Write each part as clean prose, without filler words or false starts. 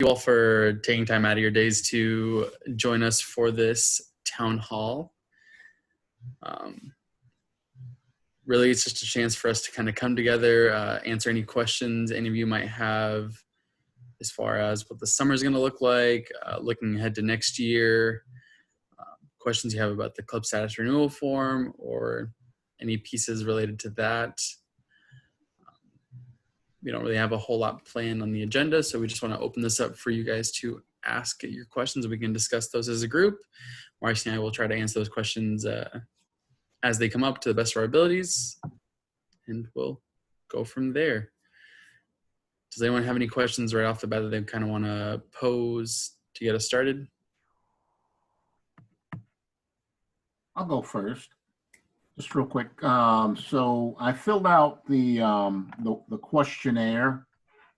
you all for taking time out of your days to join us for this town hall. Really, it's just a chance for us to kind of come together, answer any questions any of you might have as far as what the summer is going to look like, looking ahead to next year, questions you have about the club status renewal form or any pieces related to that. We don't really have a whole lot planned on the agenda, so we just want to open this up for you guys to ask your questions. We can discuss those as a group. Marcy and I will try to answer those questions as they come up to the best of our abilities, and we'll go from there. Does anyone have any questions right off the bat that they kind of want to pose to get us started? I'll go first, just real quick. So I filled out the questionnaire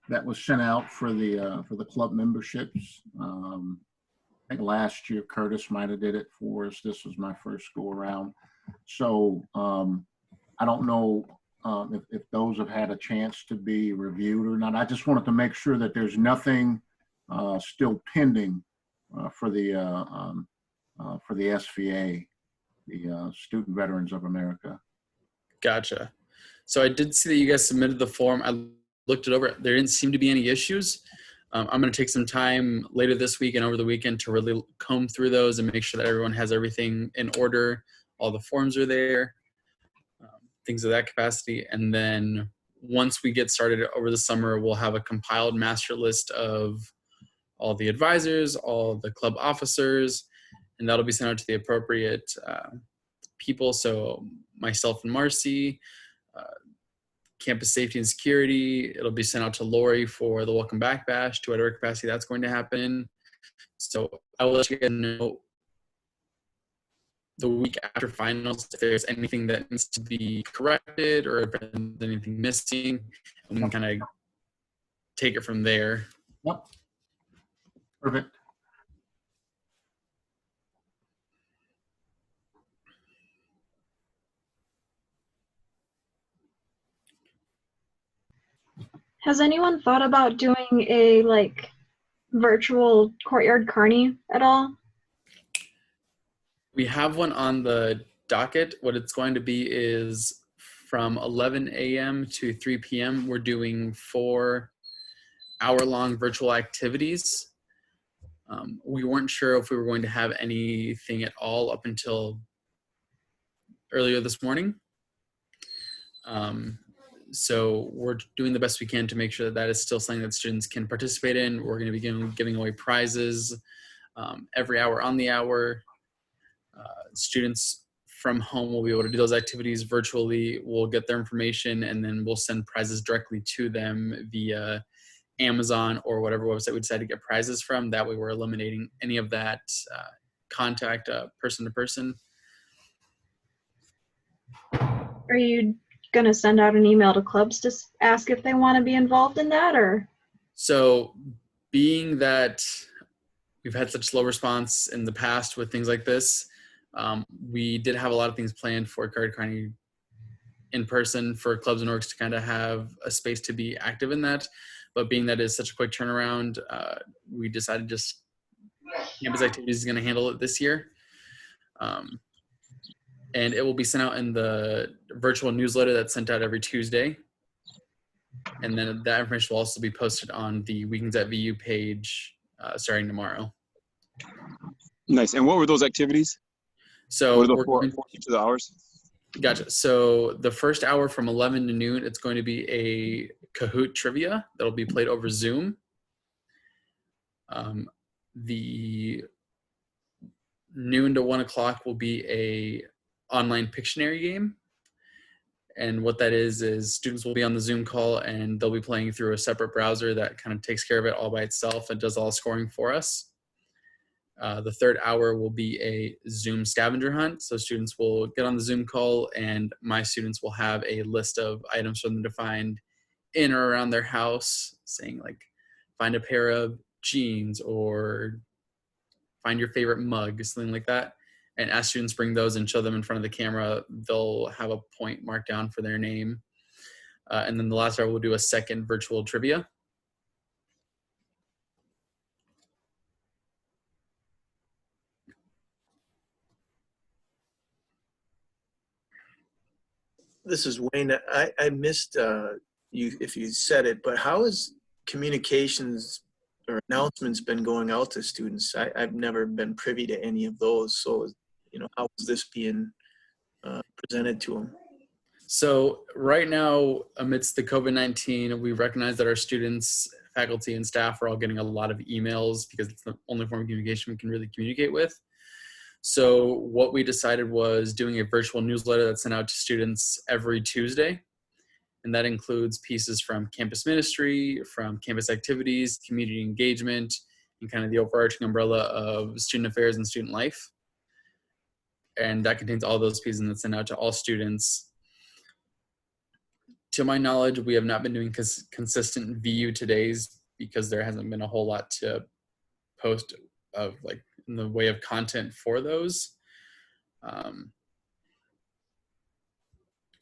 that was sent out for the club memberships. I think last year Curtis might have did it for us. This was my first go around. So I don't know if those have had a chance to be reviewed or not. I just wanted to make sure that there's nothing still pending for the SVA, the Student Veterans of America. Gotcha. So I did see that you guys submitted the form. I looked it over. There didn't seem to be any issues. I'm going to take some time later this week and over the weekend to really comb through those and make sure that everyone has everything in order. All the forms are there, things of that capacity. And then once we get started over the summer, we'll have a compiled master list of all the advisors, all the club officers, and that'll be sent out to the appropriate people. So myself and Marcy, campus safety and security, it'll be sent out to Lori for the welcome back bash, to whatever capacity that's going to happen. So I will let you guys know the week after finals if there's anything that needs to be corrected or if there's anything missing, and we can kind of take it from there. Yep. Perfect. Has anyone thought about doing a virtual courtyard carny at all? We have one on the docket. What it's going to be is from 11 a.m. to 3 p.m. we're doing 4 hour-long virtual activities. We weren't sure if we were going to have anything at all up until earlier this morning. So we're doing the best we can to make sure that that is still something that students can participate in. We're going to be giving away prizes every hour on the hour. Students from home will be able to do those activities virtually. We'll get their information and then we'll send prizes directly to them via Amazon or whatever website we decide to get prizes from. That way we're eliminating any of that contact person to person. Are you going to send out an email to clubs to ask if they want to be involved in that, or? So being that we've had such slow response in the past with things like this, we did have a lot of things planned for Courtyard Carny in person for clubs and orgs to kind of have a space to be active in that. But being that it's such a quick turnaround, we decided just Campus Activities is going to handle it this year. And it will be sent out in the virtual newsletter that's sent out every Tuesday. And then that information will also be posted on the Weekends at VU page starting tomorrow. Nice. And what were those activities? So what are each of the hours? Gotcha. So the first hour from 11 to noon, it's going to be a Kahoot trivia that'll be played over Zoom. The noon to 1 o'clock will be a online Pictionary game. And what that is students will be on the Zoom call and they'll be playing through a separate browser that kind of takes care of it all by itself and does all the scoring for us. The third hour will be a Zoom scavenger hunt. So students will get on the Zoom call and my students will have a list of items for them to find in or around their house, saying like, find a pair of jeans or find your favorite mug, something like that. And as students bring those and show them in front of the camera, they'll have a point marked down for their name. And then the last hour we'll do a second virtual trivia. this is Wayne. I missed you if you said it, but how has communications or announcements been going out to students? I've never been privy to any of those. So, how is this being presented to them? So right now, amidst the COVID-19, we recognize that our students, faculty, and staff are all getting a lot of emails because it's the only form of communication we can really communicate with. So what we decided was doing a virtual newsletter that's sent out to students every Tuesday. And that includes pieces from campus ministry, from campus activities, community engagement, and kind of the overarching umbrella of student affairs and student life. And that contains all those pieces, and that's sent out to all students. To my knowledge, we have not been doing consistent VU Todays because there hasn't been a whole lot to post of like in the way of content for those.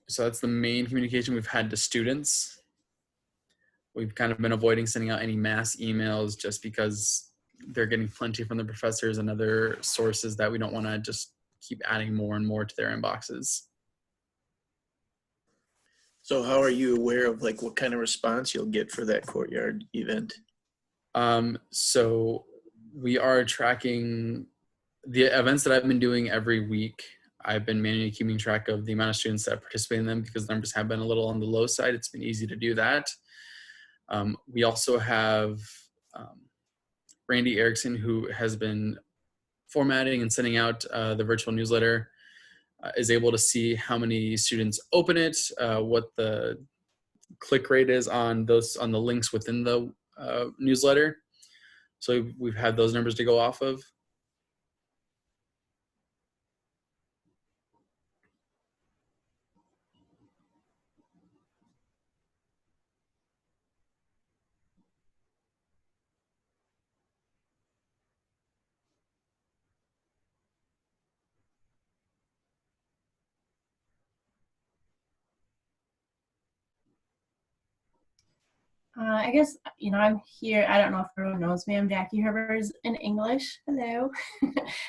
So that's the main communication we've had to students. We've kind of been avoiding sending out any mass emails just because they're getting plenty from the professors and other sources that we don't want to just keep adding more and more to their inboxes. So how are you aware of like what kind of response you'll get for that courtyard event? So we are tracking the events that I've been doing every week. I've been manually keeping track of the amount of students that participate in them because the numbers have been a little on the low side. It's been easy to do that. We also have Randy Erickson, who has been formatting and sending out the virtual newsletter, is able to see how many students open it, what the click rate is on the links within the newsletter. So we've had those numbers to go off of. I guess, I'm here. I don't know if everyone knows me. I'm Jackie Herbers in English. Hello.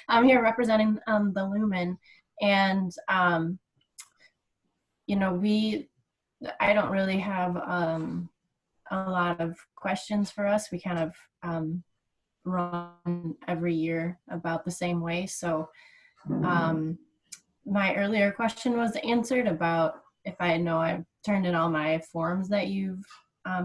I'm here representing the Lumen. And, I don't really have a lot of questions for us. We kind of run every year about the same way. So my earlier question was answered about if I know I've turned in all my forms that you've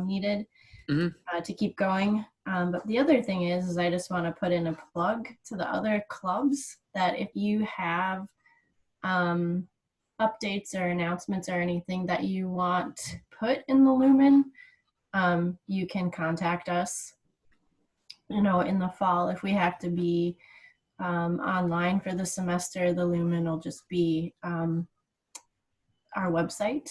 needed to keep going. But the other thing is I just want to put in a plug to the other clubs that if you have updates or announcements or anything that you want put in the Lumen, you can contact us, in the fall. If we have to be online for the semester, the Lumen will just be our website.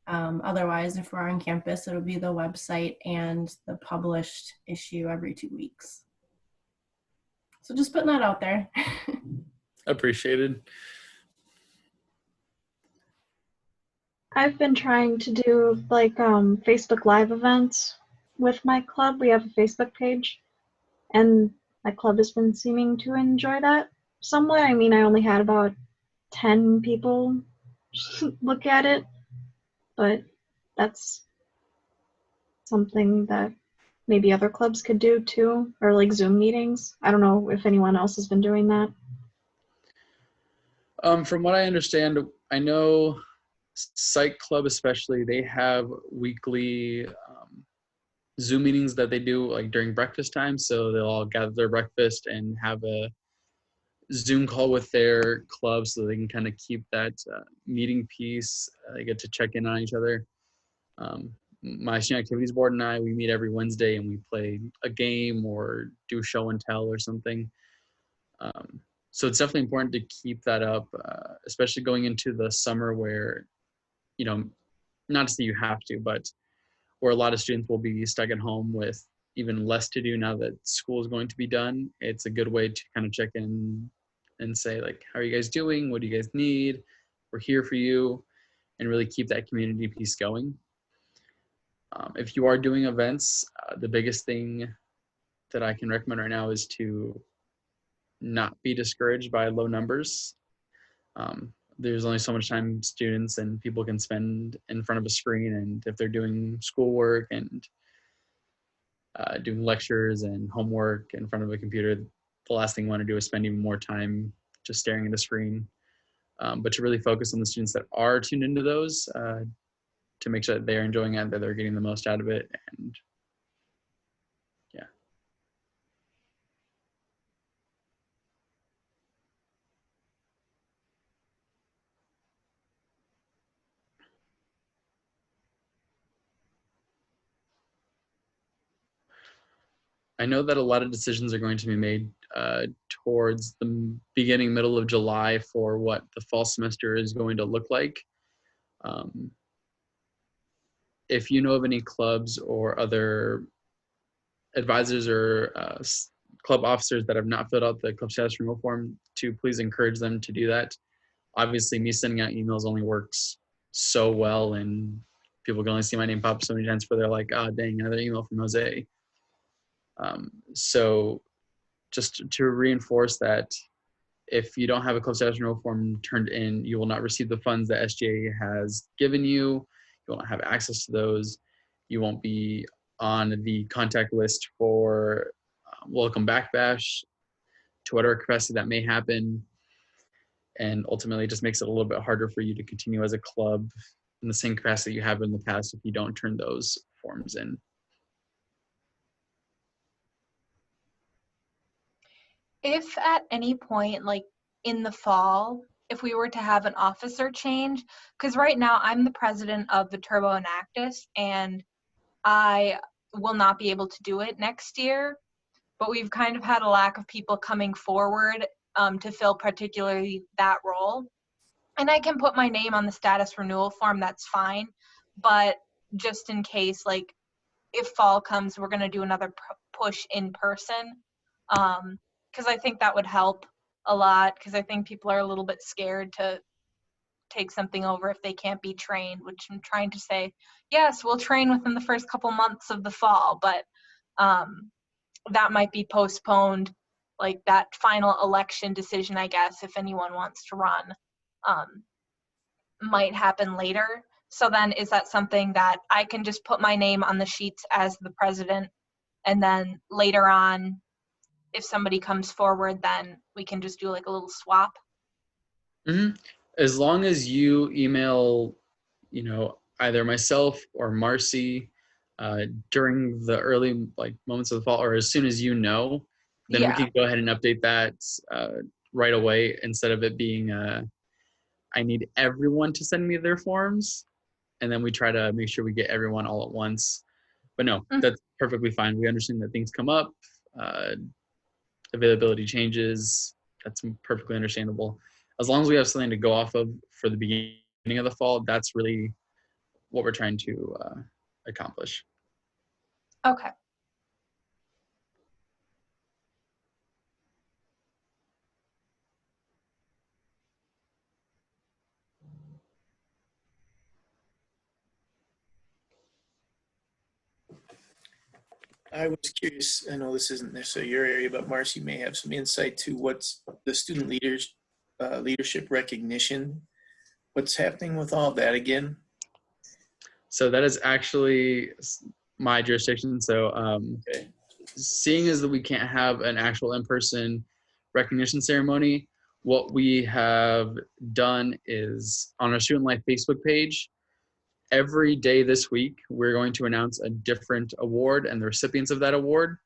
Otherwise, if we're on campus, it'll be the website and the published issue every 2 weeks. So just putting that out there. Appreciated. I've been trying to do like Facebook Live events with my club. We have a Facebook page, and my club has been seeming to enjoy that somewhat. I mean, I only had about 10 people look at it, but that's something that maybe other clubs could do too, or like Zoom meetings. I don't know if anyone else has been doing that. From what I understand, I know Psych Club especially, they have weekly Zoom meetings that they do like during breakfast time. So they'll all gather their breakfast and have a Zoom call with their club so they can kind of keep that meeting piece. They get to check in on each other. My student activities board and I, we meet every Wednesday and we play a game or do show and tell or something. So it's definitely important to keep that up, especially going into the summer where, not to say you have to, but where a lot of students will be stuck at home with even less to do now that school is going to be done. It's a good way to kind of check in and say, like, how are you guys doing? What do you guys need? We're here for you, and really keep that community piece going. If you are doing events, the biggest thing that I can recommend right now is to not be discouraged by low numbers. there's only so much time students and people can spend in front of a screen, and if they're doing schoolwork and doing lectures and homework in front of a computer, the last thing you want to do is spend even more time just staring at a screen. But to really focus on the students that are tuned into those, to make sure that they're enjoying it, that they're getting the most out of it. And yeah. I know that a lot of decisions are going to be made towards the beginning, middle of July for what the fall semester is going to look like. If you know of any clubs or other advisors or club officers that have not filled out the club status renewal form, to please encourage them to do that. Obviously, me sending out emails only works so well, and people can only see my name pop up so many times before they're like, "Ah, dang, another email from Jose." So just to reinforce that, if you don't have a club status renewal form turned in, you will not receive the funds that SGA has given you. You won't have access to those. You won't be on the contact list for Welcome Back Bash, to whatever capacity that may happen. And ultimately, it just makes it a little bit harder for you to continue as a club in the same capacity you have in the past if you don't turn those forms in. If at any point, like in the fall, if we were to have an officer change, because right now I'm the president of Viterbo and Actus, and I will not be able to do it next year, but we've kind of had a lack of people coming forward to fill particularly that role. And I can put my name on the status renewal form, that's fine, but just in case, like if fall comes, we're going to do another push in person. Because I think that would help a lot, because I think people are a little bit scared to take something over if they can't be trained, which I'm trying to say, yes, we'll train within the first couple months of the fall, but that might be postponed, like that final election decision, I guess, if anyone wants to run, might happen later. So then is that something that I can just put my name on the sheets as the president, and then later on, if somebody comes forward, then we can just do like a little swap? Mm-hmm. As long as you email, either myself or Marcy during the early moments of the fall, or as soon as then we Yeah. can go ahead and update that right away, instead of it being I need everyone to send me their forms, and then we try to make sure we get everyone all at once. But no, that's perfectly fine. We understand that things come up, availability changes. That's perfectly understandable. As long as we have something to go off of for the beginning of the fall, that's really what we're trying to accomplish. Okay. I was curious, I know this isn't necessarily your area, but Marcy may have some insight to what's the student leadership recognition. What's happening with all that again? So that is actually my jurisdiction. So Okay. seeing as that we can't have an actual in-person recognition ceremony, what we have done is on our Student Life Facebook page, every day this week, we're going to announce a different award and the recipients of that award.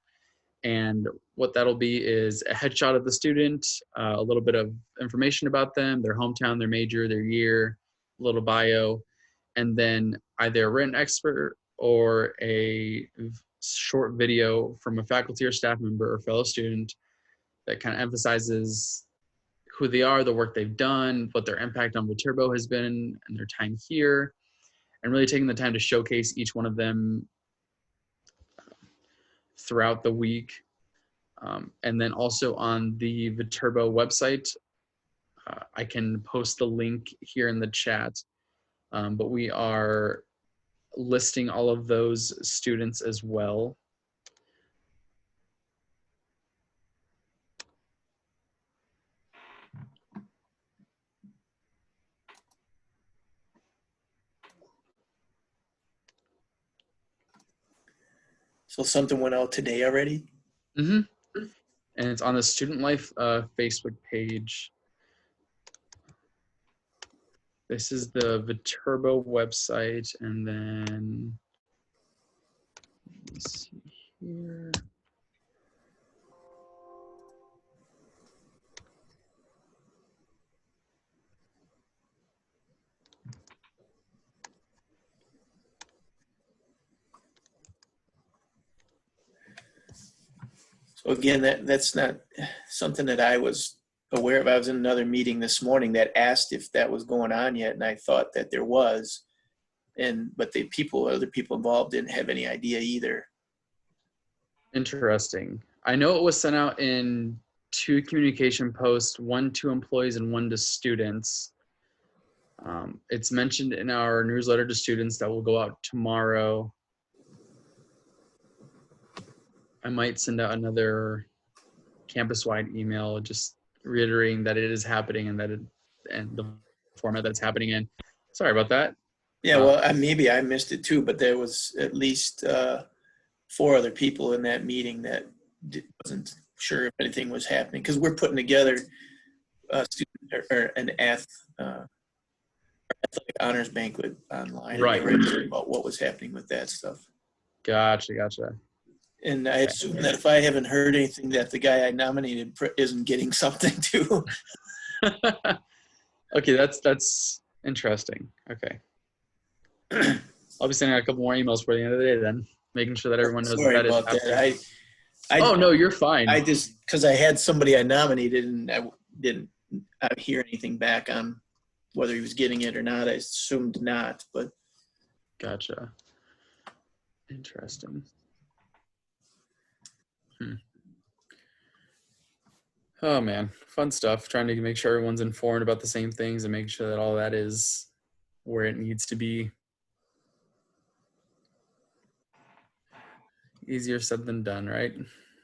And what that'll be is a headshot of the student, a little bit of information about them, their hometown, their major, their year, a little bio, and then either a written expert or a short video from a faculty or staff member or fellow student that kind of emphasizes who they are, the work they've done, what their impact on Viterbo has been, and their time here, and really taking the time to showcase each one of them throughout the week. And then also on the Viterbo website, I can post the link here in the chat, but we are listing all of those students as well. So something went out today already? Mm-hmm. And it's on the Student Life Facebook page. This is the Viterbo website, and then let's see here. So again, that's not something that I was aware of. I was in another meeting this morning that asked if that was going on yet, and I thought that there was. But other people involved didn't have any idea either. Interesting. I know it was sent out in 2 communication posts, one to employees and one to students. It's mentioned in our newsletter to students that will go out tomorrow. I might send out another campus-wide email just reiterating that it is happening and the format that's happening in. Sorry about that. Yeah, well, maybe I missed it too, but there was at least 4 other people in that meeting that wasn't sure if anything was happening, because we're putting together an athletic honors banquet online. Right. And they were about what was happening with that stuff. Gotcha. And I assume that if I haven't heard anything, that the guy I nominated isn't getting something too. Okay, that's interesting. Okay. I'll be sending out a couple more emails for the end of the day then, making sure that everyone knows Sorry that is about happening. that. Oh, no, you're fine. I just, because I had somebody I nominated and I didn't hear anything back on whether he was getting it or not. I assumed not, but. Gotcha. Interesting. Oh man, fun stuff. Trying to make sure everyone's informed about the same things and make sure that all that is where it needs to be. Easier said than done, right?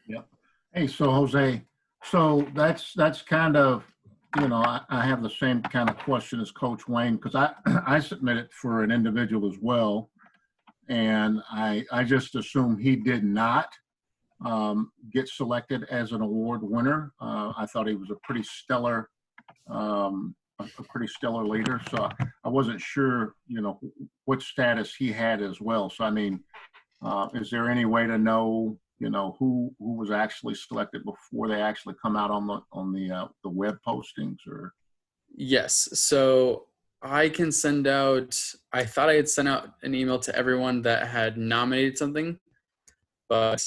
Yep. Hey, so Jose, so that's kind of, I have the same kind of question as Coach Wayne, because I submitted for an individual as well. And I just assume he did not get selected as an award winner. I thought he was a pretty stellar leader. So I wasn't sure, what status he had as well. So, I mean, is there any way to know, who was actually selected before they actually come out on the web postings? Or Yes. So I can send out, I thought I had sent out an email to everyone that had nominated something, but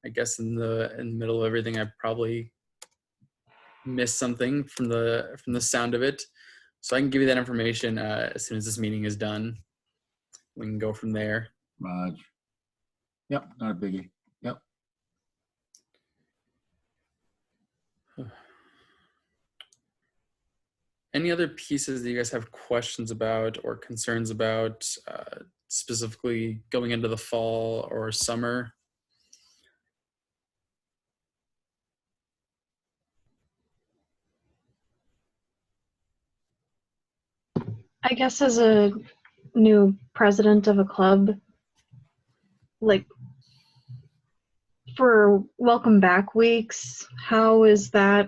I guess in the middle of everything, I probably missed something from the sound of it. So I can give you that information as soon as this meeting is done. We can go from there. Raj? Yep, not a biggie. Yep. Any other pieces that you guys have questions about or concerns about, specifically going into the fall or summer? I guess as a new president of a club, like for welcome back weeks, how is that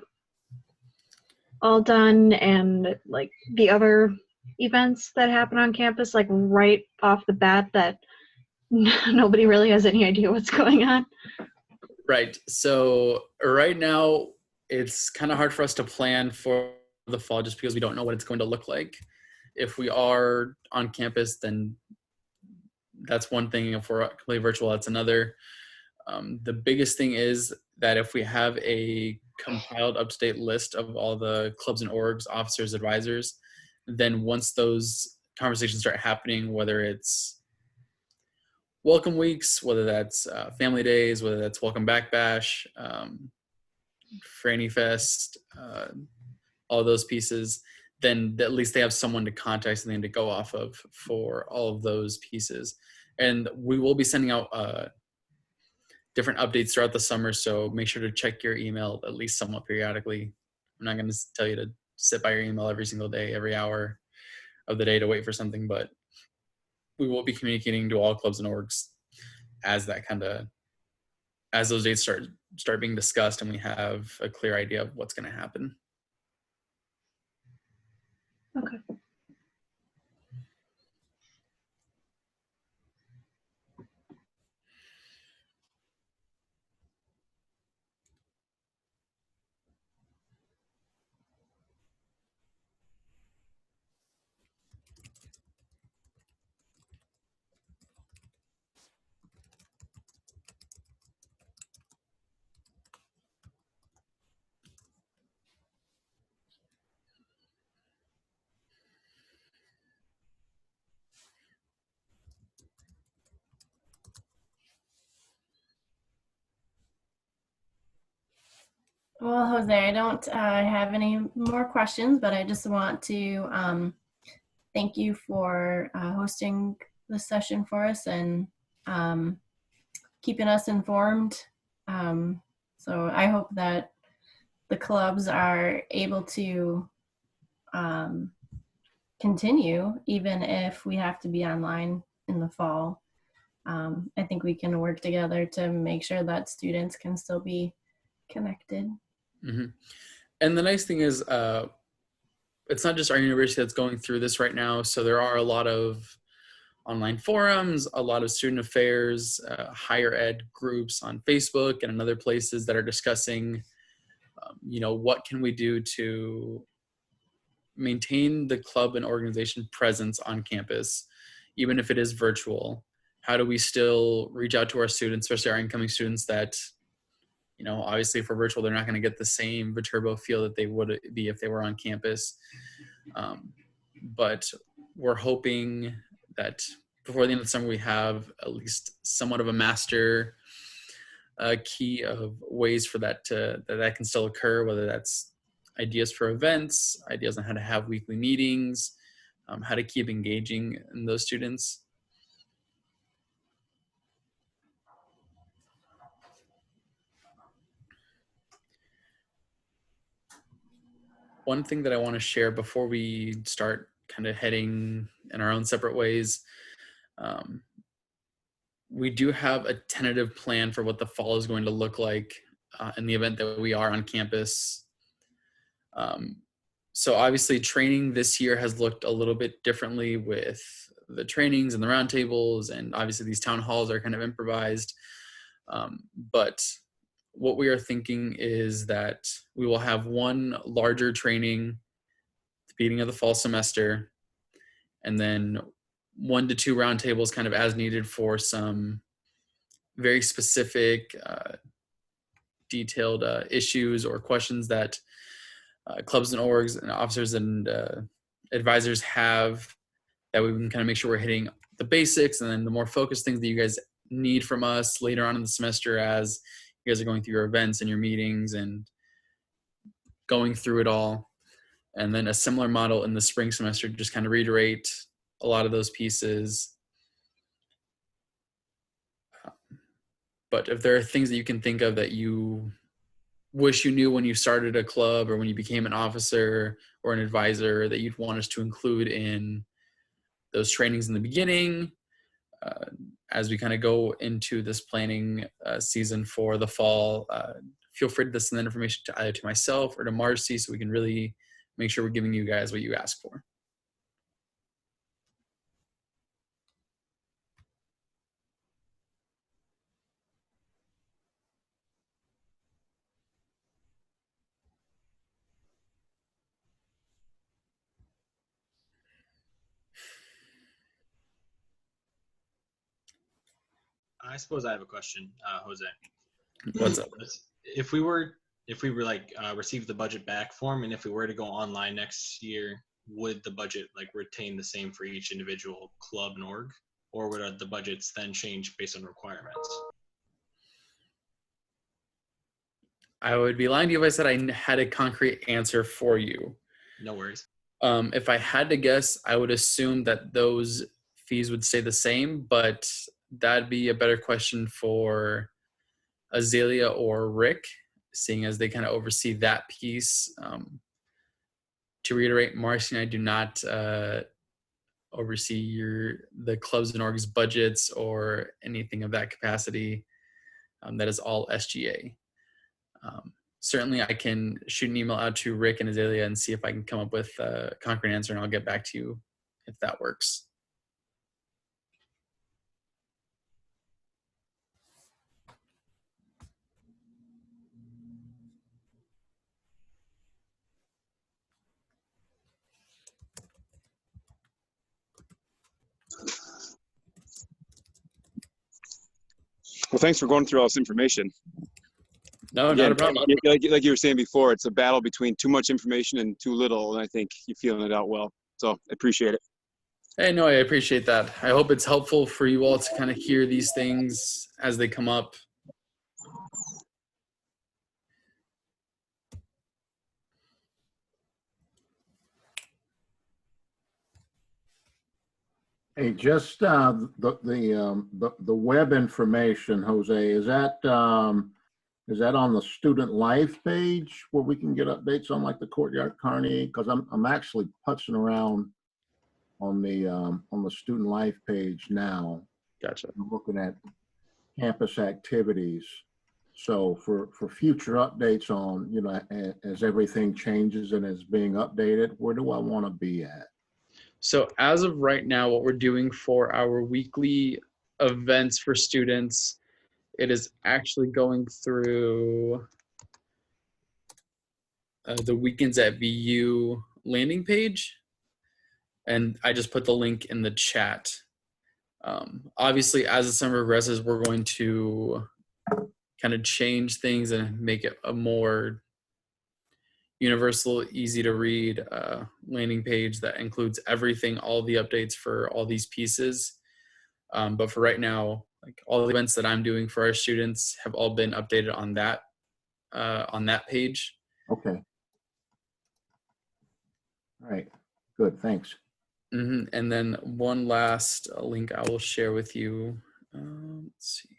all done? And like the other events that happen on campus, like right off the bat that nobody really has any idea what's going on? Right. So right now it's kind of hard for us to plan for the fall just because we don't know what it's going to look like. If we are on campus, then that's one thing. If we're completely virtual, that's another. The biggest thing is that if we have a compiled up-to-date list of all the clubs and orgs, officers, advisors, then once those conversations start happening, whether it's welcome weeks, whether that's family days, whether that's welcome back bash, Franny Fest, all those pieces, then at least they have someone to contact, something to go off of for all of those pieces. And we will be sending out different updates throughout the summer, so make sure to check your email at least somewhat periodically. I'm not going to tell you to sit by your email every single day, every hour of the day to wait for something, but we will be communicating to all clubs and orgs as those dates start being discussed and we have a clear idea of what's going to happen. Okay. Well, Jose, I don't have any more questions, but I just want to thank you for hosting this session for us and keeping us informed. So I hope that the clubs are able to continue, even if we have to be online in the fall. I think we can work together to make sure that students can still be connected. Mm-hmm. And the nice thing is, it's not just our university that's going through this right now. So there are a lot of online forums, a lot of student affairs, higher ed groups on Facebook and in other places that are discussing, what can we do to maintain the club and organization presence on campus, even if it is virtual. How do we still reach out to our students, especially our incoming students that, obviously if we're virtual, they're not going to get the same Viterbo feel that they would be if they were on campus. But we're hoping that before the end of the summer, we have at least somewhat of a master key of ways for that can still occur, whether that's ideas for events, ideas on how to have weekly meetings, how to keep engaging in those students. One thing that I want to share before we start kind of heading in our own separate ways, we do have a tentative plan for what the fall is going to look like in the event that we are on campus. So obviously training this year has looked a little bit differently with the trainings and the roundtables, and obviously these town halls are kind of improvised. But what we are thinking is that we will have one larger training at the beginning of the fall semester, and then 1 to 2 roundtables kind of as needed for some very specific, detailed issues or questions that clubs and orgs and officers and advisors have, that we can kind of make sure we're hitting the basics, and then the more focused things that you guys need from us later on in the semester as you guys are going through your events and your meetings and going through it all. And then a similar model in the spring semester, just kind of reiterate a lot of those pieces. But if there are things that you can think of that you wish you knew when you started a club or when you became an officer or an advisor that you'd want us to include in those trainings in the beginning, as we kind of go into this planning season for the fall, feel free to send that information to either to myself or to Marcy so we can really make sure we're giving you guys what you ask for. I suppose I have a question, Jose. What's up? If we were like receive the budget back form, and if we were to go online next year, would the budget like retain the same for each individual club and org, or would the budgets then change based on requirements? I would be lying to you if I said I had a concrete answer for you. No worries. If I had to guess, I would assume that those fees would stay the same, but that'd be a better question for Azalea or Rick, seeing as they kind of oversee that piece. To reiterate, Marcy and I do not oversee the clubs and orgs budgets or anything of that capacity. That is all SGA. Certainly I can shoot an email out to Rick and Azalea and see if I can come up with a concrete answer, and I'll get back to you if that works. Well, thanks for going through all this information. No, not a problem. Like you were saying before, it's a battle between too much information and too little, and I think you're feeling it out well. So I appreciate it. Hey, no, I appreciate that. I hope it's helpful for you all to kind of hear these things as they come up. Hey, just the web information, Jose, is that on the student life page where we can get updates on like the Courtyard Carney? Because I'm actually putzing around on the student life page now. Gotcha. I'm looking at campus activities. So for future updates on, you know, as everything changes and is being updated, where do I want to be at? So as of right now, what we're doing for our weekly events for students, it is actually going through the Weekends at VU landing page. And I just put the link in the chat. Obviously, as the summer progresses, we're going to kind of change things and make it a more universal, easy to read landing page that includes everything, all the updates for all these pieces. But for right now, like all the events that I'm doing for our students have all been updated on that page. Okay. All right. Good. Thanks. And then one last link I will share with you. Let's see.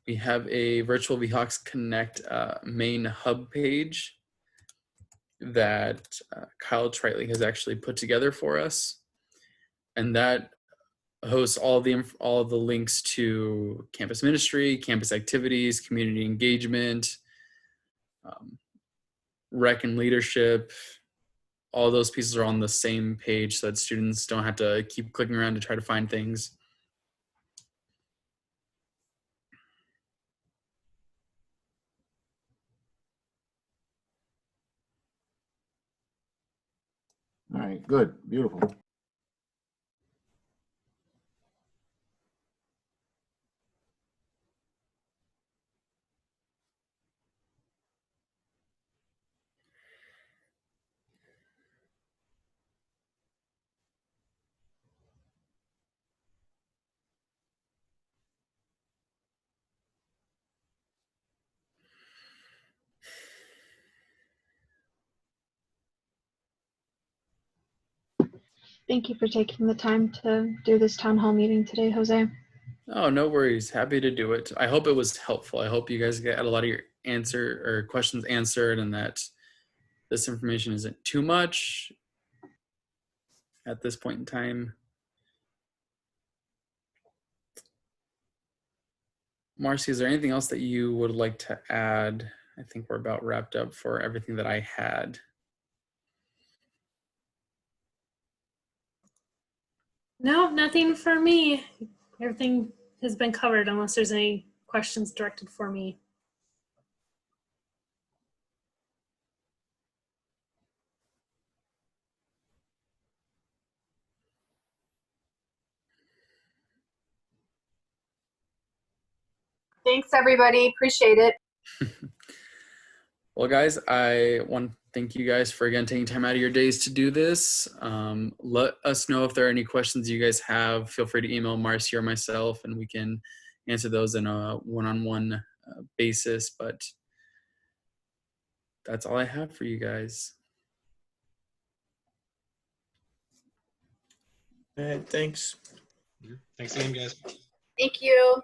We have a Virtual VHawks Connect main hub page that Kyle Tritley has actually put together for us. And that hosts all of the links to campus ministry, campus activities, community engagement, rec and leadership. All those pieces are on the same page so that students don't have to keep clicking around to try to find things. All right. Good. Beautiful. Thank you for taking the time to do this town hall meeting today, Jose. Oh, no worries. Happy to do it. I hope it was helpful. I hope you guys got a lot of your questions answered, and that this information isn't too much at this point in time. Marcy, is there anything else that you would like to add? I think we're about wrapped up for everything that I had. No, nothing for me. Everything has been covered unless there's any questions directed for me. Thanks, everybody. Appreciate it. Well, guys, I want to thank you guys for, again, taking time out of your days to do this. Let us know if there are any questions you guys have. Feel free to email Marcy or myself, and we can answer those in a one-on-one basis. But that's all I have for you guys. All right, thanks. Thanks again, guys. Thank you.